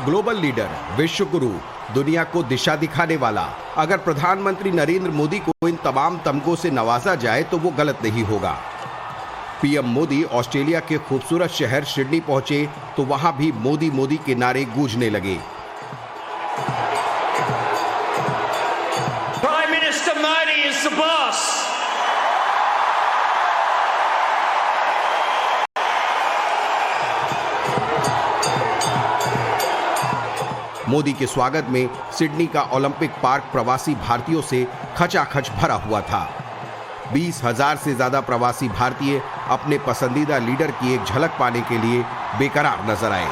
Global leader, विश्व गुरु, दुनिया को दिशा दिखाने वाला। अगर प्रधानमंत्री नरेंद्र मोदी को इन तमाम तमगों से नवाजा जाए तो वो गलत नहीं होगा। पीएम मोदी ऑस्ट्रेलिया के खूबसूरत शहर सिडनी पहुंचे तो वहां भी मोदी मोदी के नारे गूंजने लगे। Prime Minister Modi is the boss. Modi के स्वागत में सिडनी का ओलंपिक पार्क प्रवासी भारतीयों से खचाखच भरा हुआ था। 20,000 से ज्यादा प्रवासी भारतीय अपने पसंदीदा लीडर की एक झलक पाने के लिए बेकरार नजर आए।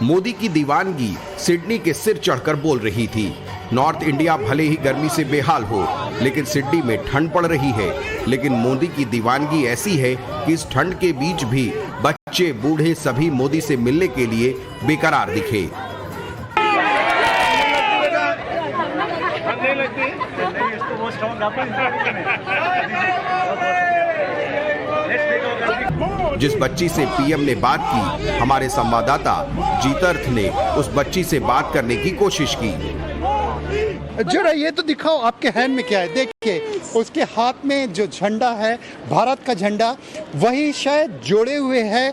मोदी की दीवानगी सिडनी के सिर चढ़कर बोल रही थी। नॉर्थ इंडिया भले ही गर्मी से बेहाल हो, लेकिन सिडनी में ठंड पड़ रही है। लेकिन मोदी की दीवानगी ऐसी है कि इस ठंड के बीच भी बच्चे बूढ़े सभी मोदी से मिलने के लिए बेकरार दिखे। जिस बच्ची से पीएम ने बात की, हमारे संवाददाता जीतर्थ ने उस बच्ची से बात करने की कोशिश की। जरा ये तो दिखाओ आपके हैंड में क्या है। देखिए उसके हाथ में जो झंडा है, भारत का झंडा, वही शायद जोड़े हुए है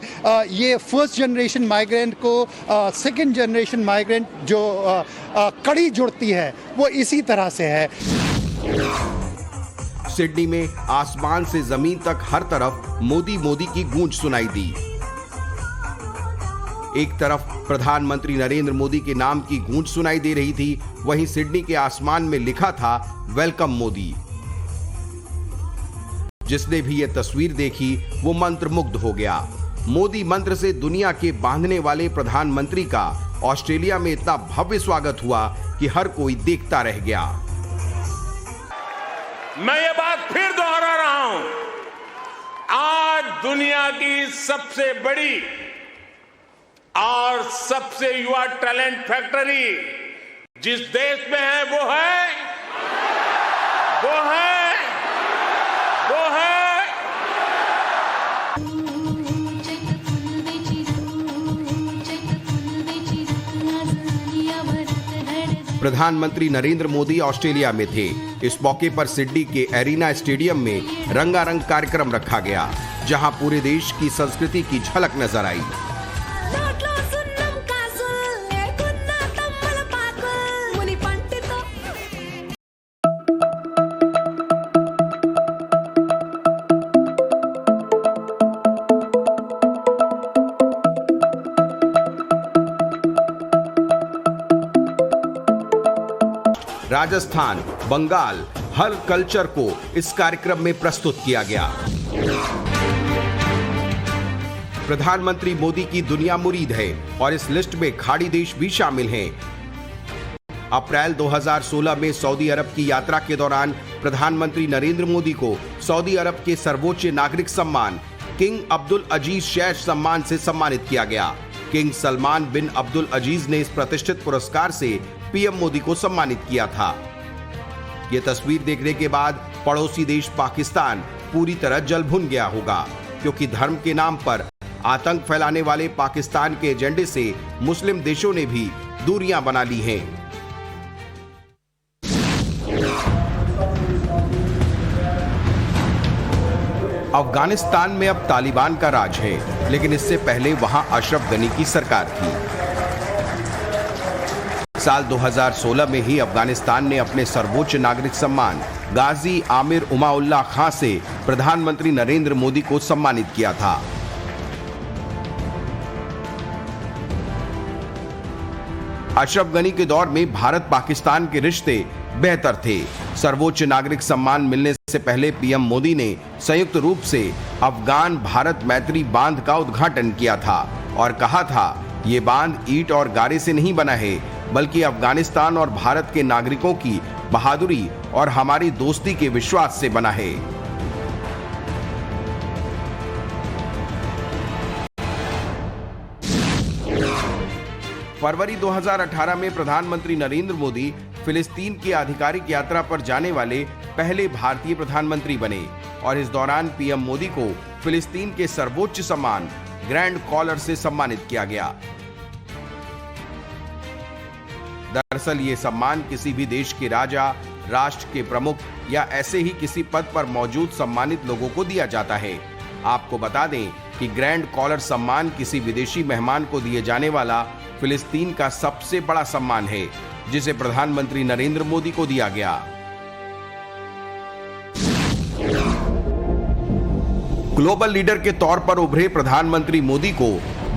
ये फर्स्ट जनरेशन माइग्रेंट को सेकंड जनरेशन माइग्रेंट जो कड़ी जोड़ती है, वो इसी तरह से है। सिडनी में आसमान से जमीन तक हर तरफ मोदी मोदी की गूंज सुनाई दी। एक तरफ प्रधानमंत्री नरेंद्र मोदी के नाम की गूंज सुनाई दे रही थी, वहीं सिडनी के आसमान में लिखा था वेलकम मोदी। जिसने भी यह तस्वीर देखी वो मंत्रमुग्ध हो गया। मोदी मंत्र से दुनिया के बांधने वाले प्रधानमंत्री का ऑस्ट्रेलिया में इतना भव्य स्वागत हुआ कि हर कोई देखता रह गया। मैं ये बात फिर दोहरा रहा हूं, आज दुनिया की सबसे बड़ी और सबसे युवा टैलेंट फैक्ट्री जिस देश में है वो है प्रधानमंत्री नरेंद्र मोदी ऑस्ट्रेलिया में थे। इस मौके पर सिडनी के एरिना स्टेडियम में रंगारंग कार्यक्रम रखा गया, जहां पूरे देश की संस्कृति की झलक नजर आई। राजस्थान, बंगाल, हर कल्चर को इस कार्यक्रम में प्रस्तुत किया गया। प्रधानमंत्री मोदी की दुनिया मुरीद है और इस लिस्ट में खाड़ी देश भी शामिल हैं। अप्रैल 2016 में सऊदी अरब की यात्रा के दौरान प्रधानमंत्री नरेंद्र मोदी को सऊदी अरब के सर्वोच्च नागरिक सम्मान किंग अब्दुल अजीज शेख सम्मान से सम्मानित किया गया। किंग सलमान बिन अब्दुल अजीज ने इस प्रतिष्ठित पुरस्कार से पीएम मोदी को सम्मानित किया था। यह तस्वीर देखने के बाद पड़ोसी देश पाकिस्तान पूरी तरह जल भुन गया होगा, क्योंकि धर्म के नाम पर आतंक फैलाने वाले पाकिस्तान के एजेंडे से मुस्लिम देशों ने भी दूरियां बना ली हैं। अफगानिस्तान में अब तालिबान का राज है, लेकिन इससे पहले वहां अशरफ गनी की सरकार थी। साल 2016 में ही अफगानिस्तान ने अपने सर्वोच्च नागरिक सम्मान गाजी आमिर उमाउल्लाह खां से प्रधानमंत्री नरेंद्र मोदी को सम्मानित किया था। अशरफ गनी के दौर में भारत पाकिस्तान के रिश्ते बेहतर थे। सर्वोच्च नागरिक सम्मान मिलने से पहले पीएम मोदी ने संयुक्त रूप से अफगान भारत मैत्री बांध का उद्घाटन किया था और कहा था, ये बांध ईंट और गारे से नहीं बना है, बल्कि अफगानिस्तान और भारत के नागरिकों की बहादुरी और हमारी दोस्ती के विश्वास से बना है। फरवरी 2018 में प्रधानमंत्री नरेंद्र मोदी फिलिस्तीन की आधिकारिक यात्रा पर जाने वाले पहले भारतीय प्रधानमंत्री बने और इस दौरान पीएम मोदी को फिलिस्तीन के सर्वोच्च सम्मान ग्रैंड कॉलर से सम्मानित किया गया। दरअसल ये सम्मान किसी भी देश के राजा, राष्ट्र के प्रमुख या ऐसे ही किसी पद पर मौजूद सम्मानित लोगों को दिया जाता है। आपको बता दें कि ग्रैंड कॉलर सम्मान किसी विदेशी मेहमान को दिए जाने वाला फिलिस्तीन का सबसे बड़ा सम्मान है, जिसे प्रधानमंत्री नरेंद्र मोदी को दिया गया। ग्लोबल लीडर के तौर पर उभरे प्रधानमंत्री मोदी को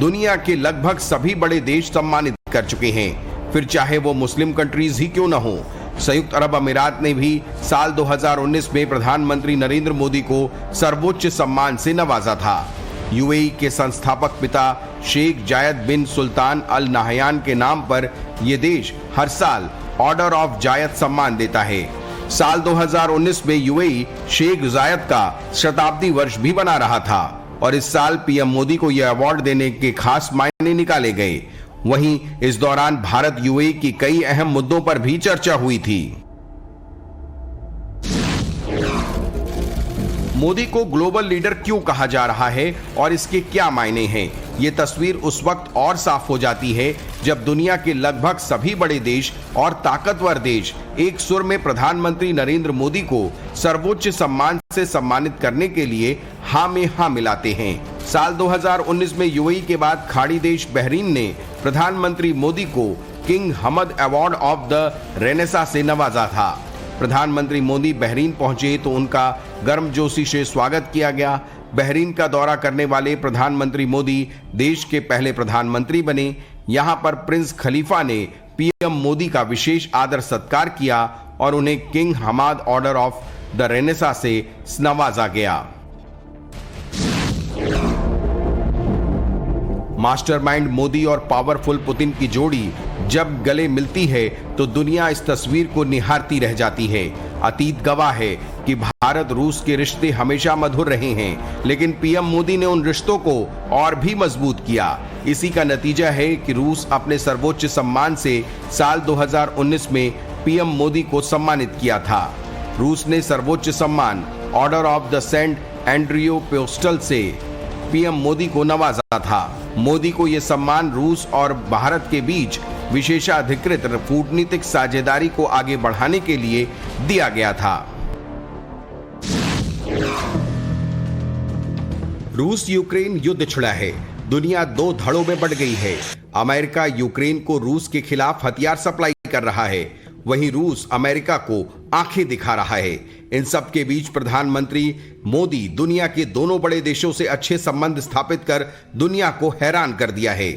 दुनिया के लगभग सभी बड़े देश सम्मानित कर चुके हैं, फिर चाहे वो मुस्लिम कंट्रीज ही क्यों न हो। संयुक्त अरब अमीरात ने भी साल 2019 में प्रधानमंत्री नरेंद्र मोदी को सर्वोच्च सम्मान से नवाजा था। यूएई के संस्थापक पिता शेख जायद बिन सुल्तान अल नाहयान के नाम पर यह देश हर साल ऑर्डर ऑफ जायद सम्मान देता है। साल 2019 में यूएई शेख जायद का शताब्दी वर्ष भी मना रहा था और इस साल पीएम मोदी को यह अवार्ड देने के खास मायने निकाले गए। वहीं इस दौरान भारत यूएई की कई अहम मुद्दों पर भी चर्चा हुई थी। मोदी को ग्लोबल लीडर क्यों कहा जा रहा है और इसके क्या मायने हैं, ये तस्वीर उस वक्त और साफ हो जाती है जब दुनिया के लगभग सभी बड़े देश और ताकतवर देश एक सुर में प्रधानमंत्री नरेंद्र मोदी को सर्वोच्च सम्मान से सम्मानित करने के लिए हाँ में हाँ मिलाते हैं। साल 2019 में यूएई के बाद खाड़ी देश बहरीन ने प्रधानमंत्री मोदी को king Hamad award of the Renaissance से नवाजा था। प्रधानमंत्री मोदी बहरीन पहुंचे तो उनका गर्मजोशी से स्वागत किया गया। बहरीन का दौरा करने वाले प्रधानमंत्री मोदी देश के पहले प्रधानमंत्री बने। यहां पर प्रिंस खलीफा ने पीएम मोदी का विशेष आदर सत्कार किया और उन्हें King Hamad Order of the Renaissance से नवाजा गया। मास्टरमाइंड मोदी और पावरफुल पुतिन की जोड़ी जब गले मिलती है तो दुनिया इस तस्वीर को निहारती रह जाती है। अतीत गवाह है कि भारत रूस के रिश्ते हमेशा मधुर रहे हैं, लेकिन पीएम मोदी ने उन रिश्तों को और भी मजबूत किया। इसी का नतीजा है कि रूस अपने सर्वोच्च सम्मान से साल 2019 में पीएम मोदी को सम्मानित किया था। रूस ने सर्वोच्च सम्मान Order of the Saint Andrew Apostle से पीएम मोदी को नवाजा था। मोदी को यह सम्मान रूस और भारत के बीच विशेषाधिकृत कूटनीतिक साझेदारी को आगे बढ़ाने के लिए दिया गया था। रूस यूक्रेन युद्ध छिड़ा है। दुनिया दो धड़ों में बढ़ गई है। अमेरिका यूक्रेन को रूस के खिलाफ हथियार सप्लाई कर रहा है, वहीं रूस अमेरिका को आंखें दिखा रहा है। इन सब के बीच प्रधानमंत्री मोदी दुनिया के दोनों बड़े देशों से अच्छे संबंध स्थापित कर दुनिया को हैरान कर दिया है।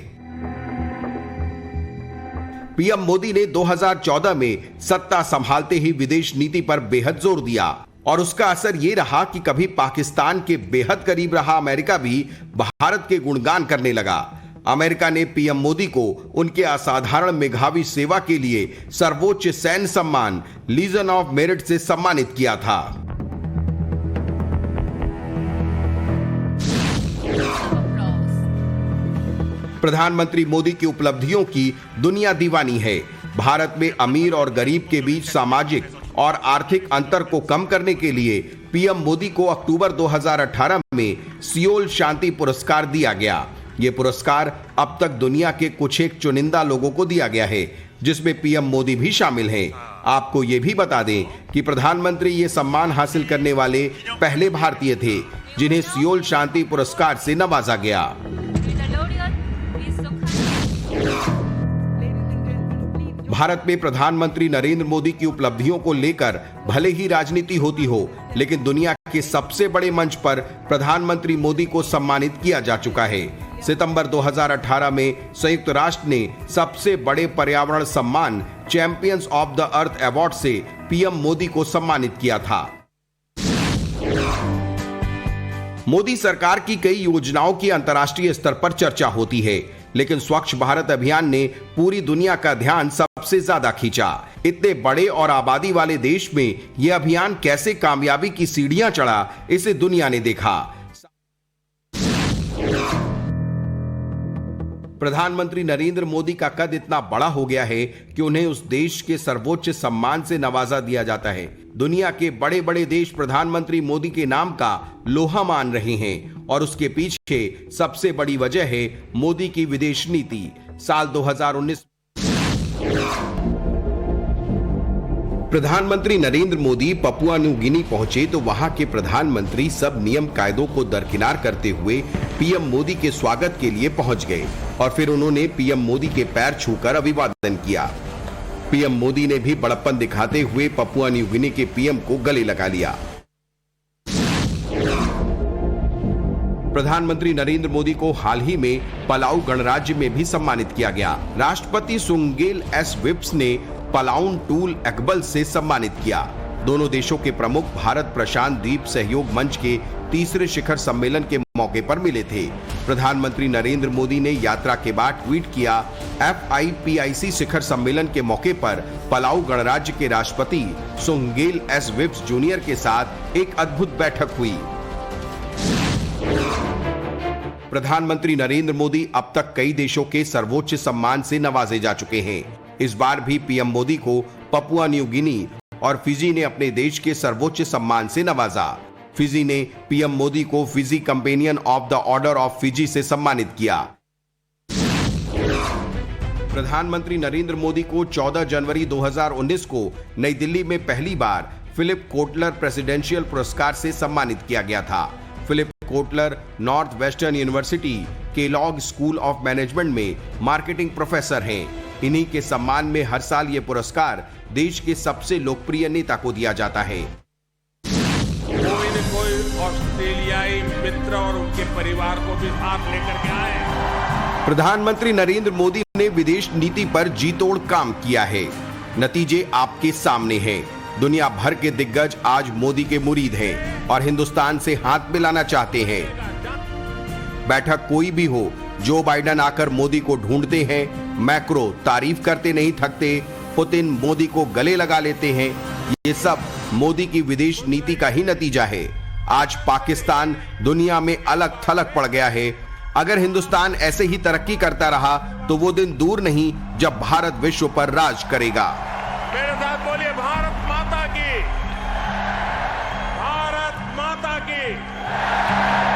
पीएम मोदी ने 2014 में सत्ता संभालते ही विदेश नीति पर बेहद जोर दिया और उसका असर यह रहा कि कभी पाकिस्तान के बेहद करीब रहा अमेरिका भी भारत के गुणगान करने लगा। अमेरिका ने पीएम मोदी को उनके असाधारण मेधावी सेवा के लिए सर्वोच्च सैन्य सम्मान लीजन ऑफ मेरिट से सम्मानित किया था। प्रधानमंत्री मोदी की उपलब्धियों की दुनिया दीवानी है। भारत में अमीर और गरीब के बीच सामाजिक और आर्थिक अंतर को कम करने के लिए पीएम मोदी को अक्टूबर 2018 में सियोल शांति पुरस्कार दिया गया। ये पुरस्कार अब तक दुनिया के कुछ एक चुनिंदा लोगों को दिया गया है, जिसमें पीएम मोदी भी शामिल हैं। आपको ये भी बता दें कि प्रधानमंत्री ये सम्मान हासिल करने वाले पहले भारतीय थे जिन्हें सियोल शांति पुरस्कार से नवाजा गया। भारत में प्रधानमंत्री नरेंद्र मोदी की उपलब्धियों को लेकर भले ही राजनीति होती हो, लेकिन दुनिया के सबसे बड़े मंच पर प्रधानमंत्री मोदी को सम्मानित किया जा चुका है। सितंबर 2018 में संयुक्त राष्ट्र ने सबसे बड़े पर्यावरण सम्मान champions of the earth award से पीएम मोदी को सम्मानित किया था। मोदी सरकार की कई योजनाओं की अंतर्राष्ट्रीय स्तर पर चर्चा होती है, लेकिन स्वच्छ भारत अभियान ने पूरी दुनिया का ध्यान सबसे ज्यादा खींचा। इतने बड़े और आबादी वाले देश में यह अभियान कैसे कामयाबी की सीढ़ियां चढ़ा, इसे दुनिया ने देखा। प्रधानमंत्री नरेंद्र मोदी का कद इतना बड़ा हो गया है कि उन्हें उस देश के सर्वोच्च सम्मान से नवाजा दिया जाता है। दुनिया के बड़े बड़े देश प्रधानमंत्री मोदी के नाम का लोहा मान रहे हैं और उसके पीछे सबसे बड़ी वजह है मोदी की विदेश नीति। साल 2019 प्रधानमंत्री Narendra Modi Papua New Guinea पहुंचे तो वहां के प्रधानमंत्री सब नियम कायदों को दरकिनार करते हुए पीएम मोदी के स्वागत के लिए पहुंच गए और फिर उन्होंने पीएम मोदी के पैर छूकर अभिवादन किया। पीएम मोदी ने भी बड़प्पन दिखाते हुए पपुआ न्यू गिनी के पीएम को गले लगा लिया। प्रधानमंत्री नरेंद्र मोदी को हाल ही में पलाऊ गणराज्य में भी सम्मानित किया गया। राष्ट्रपति सुंगेल एस विप्स ने पलाउन टूल अकबल से सम्मानित किया। दोनों देशों के प्रमुख भारत प्रशांत द्वीप सहयोग मंच के तीसरे शिखर सम्मेलन के मौके पर मिले थे। प्रधानमंत्री नरेंद्र मोदी ने यात्रा के बाद ट्वीट किया, FIPIC शिखर सम्मेलन के मौके पर पलाऊ गणराज्य के राष्ट्रपति सुंगेल एस विप्स जूनियर के साथ एक अद्भुत बैठक हुई। प्रधानमंत्री नरेंद्र मोदी अब तक कई देशों के सर्वोच्च सम्मान से नवाजे जा चुके हैं। इस बार भी पीएम मोदी को पपुआ न्यू गिनी और फिजी ने अपने देश के सर्वोच्च सम्मान से नवाजा। फिजी ने पीएम मोदी को Fiji companion of the order of Fiji से सम्मानित किया। प्रधानमंत्री नरेंद्र मोदी को 14 जनवरी 2019 को नई दिल्ली में पहली बार फिलिप कोटलर प्रेसिडेंशियल पुरस्कार से सम्मानित किया गया था। Philip Kotler North Western University Kellogg School of Management में मार्केटिंग प्रोफेसर हैं। इन्हीं के सम्मान में हर साल ये पुरस्कार देश के सबसे लोकप्रिय नेता को दिया जाता है। कोई न कोई ऑस्ट्रेलियाई मित्र और उनके परिवार को भी साथ लेकर के आए। प्रधानमंत्री नरेंद्र मोदी ने विदेश नीति पर जी तोड़ काम किया है। नतीजे आपके सामने हैं। दुनिया भर के दिग्गज आज मोदी के मुरीद हैं और हिंदुस्तान से हाथ मिलाना चाहते हैं। बैठक कोई भी हो, जो बाइडेन आकर मोदी को ढूंढते हैं, मैक्रो तारीफ करते नहीं थकते, पुतिन मोदी को गले लगा लेते हैं। ये सब मोदी की विदेश नीति का ही नतीजा है। आज पाकिस्तान दुनिया में अलग थलग पड़ गया है। अगर हिंदुस्तान ऐसे ही तरक्की करता रहा तो वो दिन दूर नहीं जब भारत विश्व पर राज करेगा। मेरे साथ बोलिए, भारत माता की, भारत माता की।